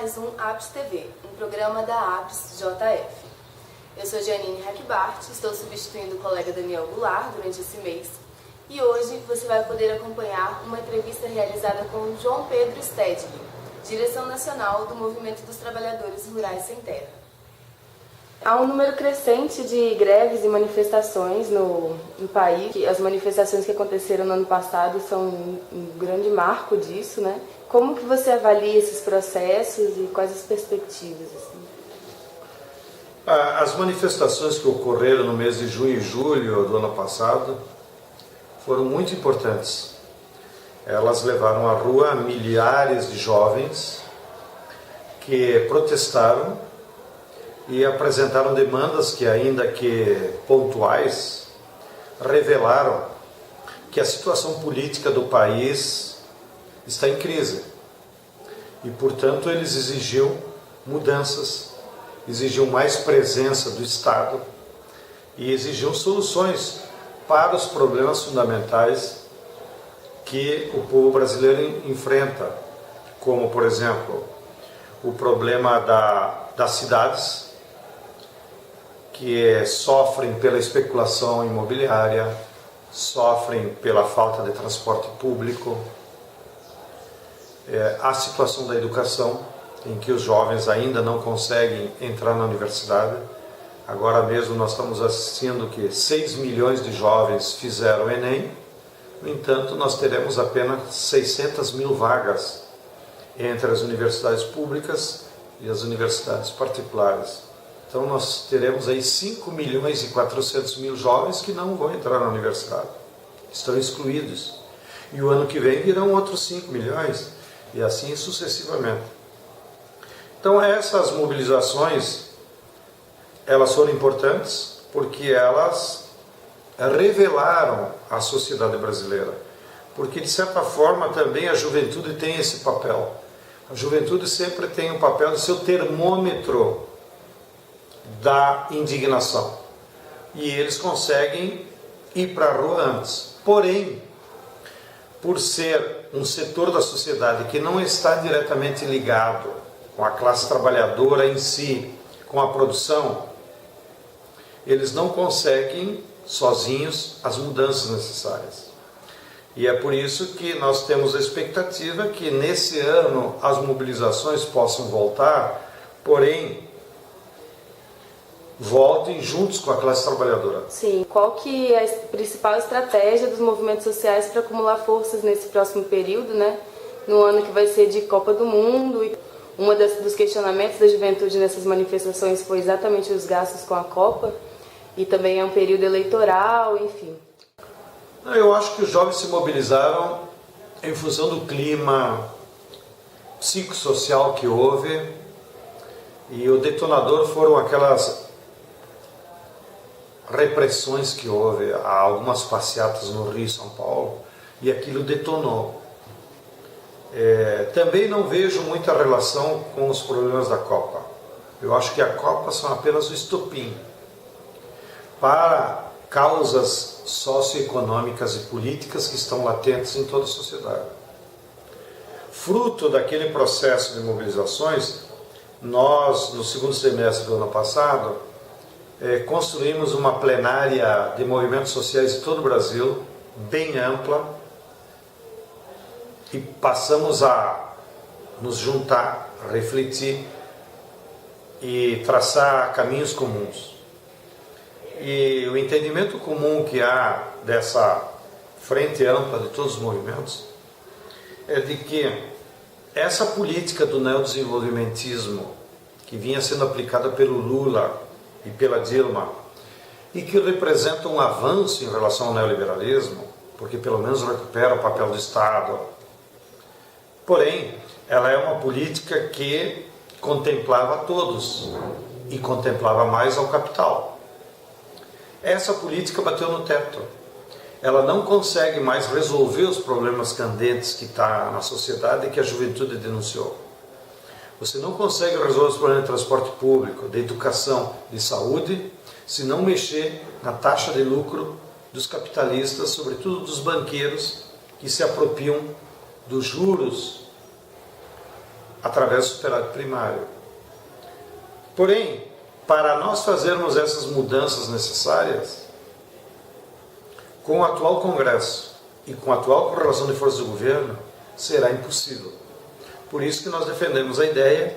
mais um APS TV, um programa da APS JF. Eu sou Janine Hackbart, estou substituindo o colega Daniel Goulart durante esse mês e hoje você vai poder acompanhar uma entrevista realizada com João Pedro Stedley, direção nacional do Movimento dos Trabalhadores Rurais Sem Terra. Há um número crescente de greves e manifestações no país. As manifestações que aconteceram no ano passado são um grande marco disso, né? Como que você avalia esses processos e quais as perspectivas? Assim? As manifestações que ocorreram no mês de junho e julho do ano passado foram muito importantes. Elas levaram à rua milhares de jovens que protestaram e apresentaram demandas que, ainda que pontuais, revelaram que a situação política do país está em crise. E, portanto, eles exigiam mudanças, exigiam mais presença do Estado e exigiam soluções para os problemas fundamentais que o povo brasileiro enfrenta, como, por exemplo, o problema das cidades, que sofrem pela especulação imobiliária, sofrem pela falta de transporte público, a situação da educação, em que os jovens ainda não conseguem entrar na universidade. Agora mesmo nós estamos assistindo que 6 milhões de jovens fizeram o Enem, no entanto nós teremos apenas 600 mil vagas entre as universidades públicas e as universidades particulares. Então nós teremos aí 5 milhões e 400 mil jovens que não vão entrar na universidade, estão excluídos. E o ano que vem virão outros 5 milhões, e assim sucessivamente. Então essas mobilizações, elas foram importantes porque elas revelaram a sociedade brasileira. Porque de certa forma também a juventude tem esse papel. A juventude sempre tem o papel de ser o termômetro da indignação. E eles conseguem ir para a rua antes. Porém, por ser um setor da sociedade que não está diretamente ligado com a classe trabalhadora em si, com a produção, eles não conseguem sozinhos as mudanças necessárias. E é por isso que nós temos a expectativa que nesse ano as mobilizações possam voltar, porém voltem juntos com a classe trabalhadora. Sim, qual que é a principal estratégia dos movimentos sociais para acumular forças nesse próximo período, né? No ano que vai ser de Copa do Mundo. E dos questionamentos da juventude nessas manifestações foi exatamente os gastos com a Copa, e também é um período eleitoral, enfim. Eu acho que os jovens se mobilizaram em função do clima psicossocial que houve, e o detonador foram aquelas repressões que houve, há algumas passeatas no Rio e São Paulo, e aquilo detonou. Também não vejo muita relação com os problemas da Copa. Eu acho que a Copa são apenas o estopim para causas socioeconômicas e políticas que estão latentes em toda a sociedade. Fruto daquele processo de mobilizações, nós, no segundo semestre do ano passado, construímos uma plenária de movimentos sociais de todo o Brasil, bem ampla, e passamos a nos juntar, a refletir e traçar caminhos comuns. E o entendimento comum que há dessa frente ampla de todos os movimentos é de que essa política do neodesenvolvimentismo que vinha sendo aplicada pelo Lula e pela Dilma, e que representa um avanço em relação ao neoliberalismo, porque pelo menos recupera o papel do Estado. Porém, ela é uma política que contemplava todos e contemplava mais ao capital. Essa política bateu no teto. Ela não consegue mais resolver os problemas candentes que está na sociedade e que a juventude denunciou. Você não consegue resolver os problemas de transporte público, de educação, de saúde, se não mexer na taxa de lucro dos capitalistas, sobretudo dos banqueiros, que se apropriam dos juros através do superávit primário. Porém, para nós fazermos essas mudanças necessárias, com o atual Congresso e com a atual correlação de forças do governo, será impossível. Por isso que nós defendemos a ideia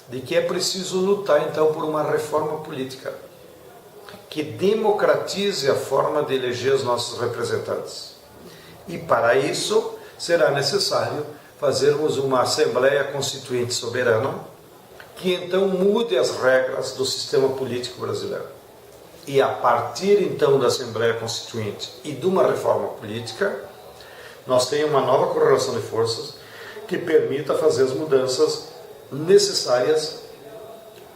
de que é preciso lutar então por uma reforma política que democratize a forma de eleger os nossos representantes. E para isso será necessário fazermos uma Assembleia Constituinte soberana que então mude as regras do sistema político brasileiro. E a partir então da Assembleia Constituinte e de uma reforma política, nós tenhamos uma nova correlação de forças que permita fazer as mudanças necessárias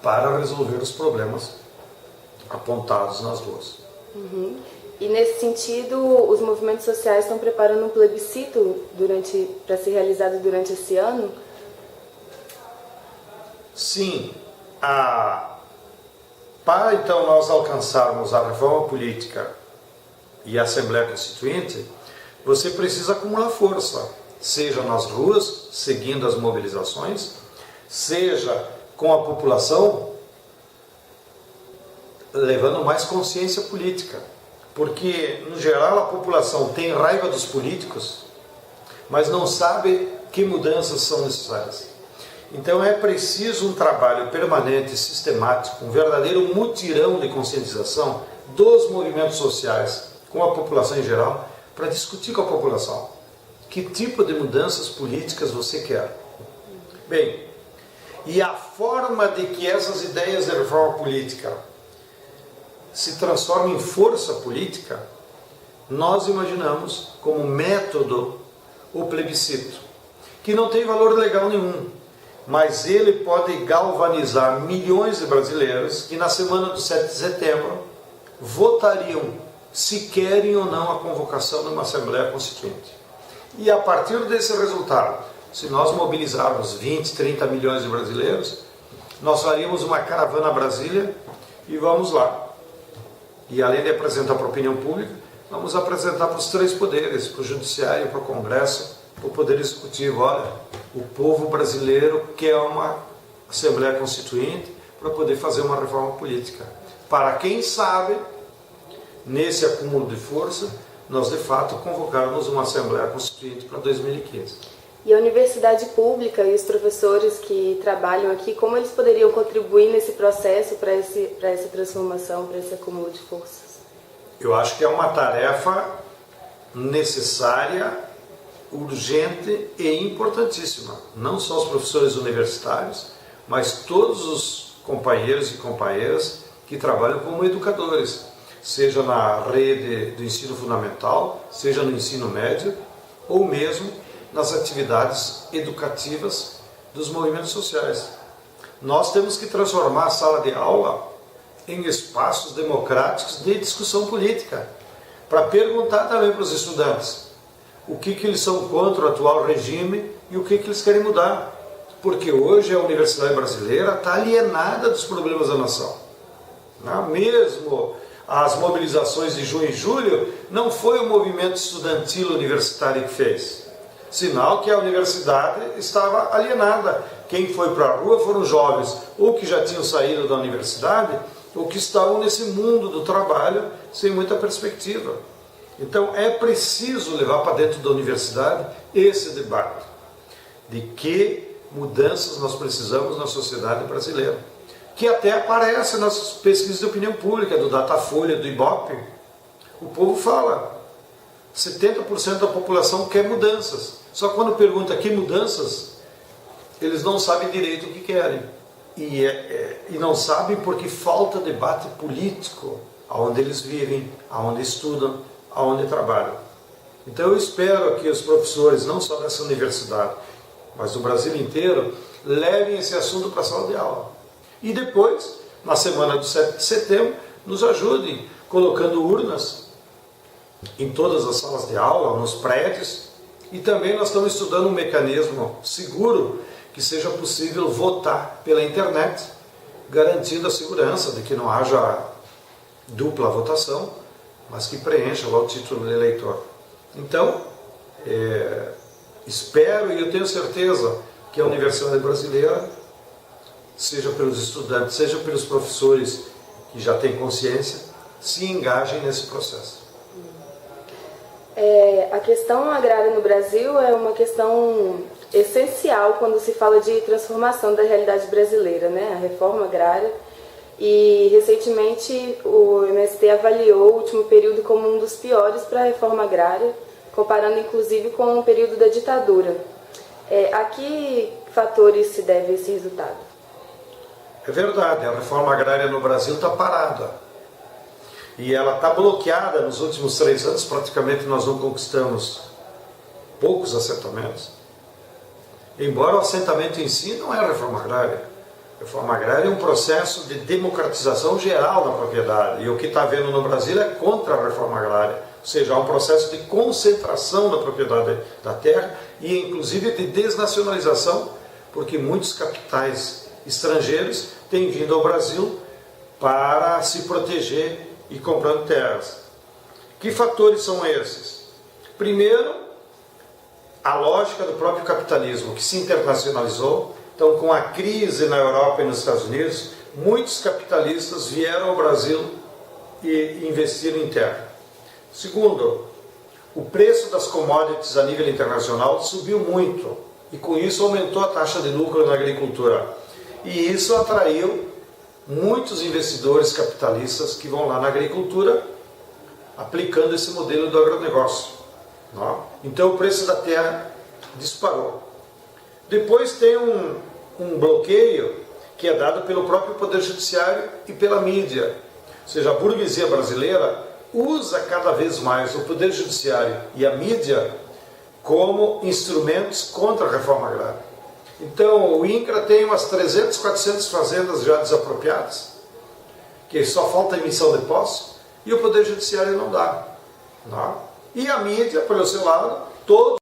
para resolver os problemas apontados nas ruas. Uhum. E nesse sentido, os movimentos sociais estão preparando um plebiscito para ser realizado durante esse ano? Sim. Para então nós alcançarmos a reforma política e a Assembleia Constituinte, você precisa acumular força, seja nas ruas, seguindo as mobilizações, seja com a população, levando mais consciência política. Porque, no geral, a população tem raiva dos políticos, mas não sabe que mudanças são necessárias. Então é preciso um trabalho permanente, sistemático, um verdadeiro mutirão de conscientização dos movimentos sociais com a população em geral, para discutir com a população que tipo de mudanças políticas você quer. Bem, e a forma de que essas ideias de reforma política se transformem em força política, nós imaginamos como método o plebiscito, que não tem valor legal nenhum, mas ele pode galvanizar milhões de brasileiros que na semana do 7 de setembro votariam se querem ou não a convocação de uma Assembleia Constituinte. E a partir desse resultado, se nós mobilizarmos 20, 30 milhões de brasileiros, nós faríamos uma caravana a Brasília e vamos lá. E além de apresentar para a opinião pública, vamos apresentar para os três poderes, para o Judiciário, para o Congresso, para o Poder Executivo. Olha, o povo brasileiro quer uma Assembleia Constituinte para poder fazer uma reforma política. Para quem sabe, nesse acúmulo de força, nós de fato convocarmos uma Assembleia Constituinte para 2015. E a universidade pública e os professores que trabalham aqui, como eles poderiam contribuir nesse processo para essa transformação, para esse acúmulo de forças? Eu acho que é uma tarefa necessária, urgente e importantíssima. Não só os professores universitários, mas todos os companheiros e companheiras que trabalham como educadores, seja na rede do ensino fundamental, seja no ensino médio, ou mesmo nas atividades educativas dos movimentos sociais. Nós temos que transformar a sala de aula em espaços democráticos de discussão política, para perguntar também para os estudantes o que eles são contra o atual regime e o que eles querem mudar. Porque hoje a universidade brasileira está alienada dos problemas da nação. Mesmo as mobilizações de junho e julho, não foi o movimento estudantil universitário que fez. Sinal que a universidade estava alienada. Quem foi para a rua foram jovens, ou que já tinham saído da universidade, ou que estavam nesse mundo do trabalho sem muita perspectiva. Então é preciso levar para dentro da universidade esse debate de que mudanças nós precisamos na sociedade brasileira, que até aparece nas pesquisas de opinião pública, do Datafolha, do Ibope. O povo fala, 70% da população quer mudanças. Só que quando pergunta que mudanças, eles não sabem direito o que querem. E não sabem porque falta debate político aonde eles vivem, aonde estudam, aonde trabalham. Então eu espero que os professores, não só dessa universidade, mas do Brasil inteiro, levem esse assunto para a sala de aula. E depois, na semana do 7 de setembro, nos ajudem colocando urnas em todas as salas de aula, nos prédios. E também nós estamos estudando um mecanismo seguro que seja possível votar pela internet, garantindo a segurança de que não haja dupla votação, mas que preencha lá o título de eleitor. Então, espero e eu tenho certeza que a Universidade Brasileira, seja pelos estudantes, seja pelos professores que já têm consciência, se engajem nesse processo. A questão agrária no Brasil é uma questão essencial quando se fala de transformação da realidade brasileira, né? A reforma agrária. E recentemente o MST avaliou o último período como um dos piores para a reforma agrária, comparando inclusive com o período da ditadura. A que fatores se deve esse resultado? É verdade, a reforma agrária no Brasil está parada. E ela está bloqueada nos últimos 3 anos, praticamente nós não conquistamos poucos assentamentos. Embora o assentamento em si não é a reforma agrária. A reforma agrária é um processo de democratização geral da propriedade. E o que está havendo no Brasil é contra a reforma agrária. Ou seja, há um processo de concentração da propriedade da terra e inclusive de desnacionalização, porque muitos capitais estrangeiros têm vindo ao Brasil para se proteger e comprando terras. Que fatores são esses? Primeiro, a lógica do próprio capitalismo, que se internacionalizou. Então, com a crise na Europa e nos Estados Unidos, muitos capitalistas vieram ao Brasil e investiram em terra. Segundo, o preço das commodities a nível internacional subiu muito e com isso aumentou a taxa de lucro na agricultura. E isso atraiu muitos investidores capitalistas que vão lá na agricultura aplicando esse modelo do agronegócio. Então o preço da terra disparou. Depois tem um bloqueio que é dado pelo próprio Poder Judiciário e pela mídia. Ou seja, a burguesia brasileira usa cada vez mais o Poder Judiciário e a mídia como instrumentos contra a reforma agrária. Então, o INCRA tem umas 300, 400 fazendas já desapropriadas, que só falta emissão de posse, e o Poder Judiciário não dá. E a mídia, pelo seu lado, todos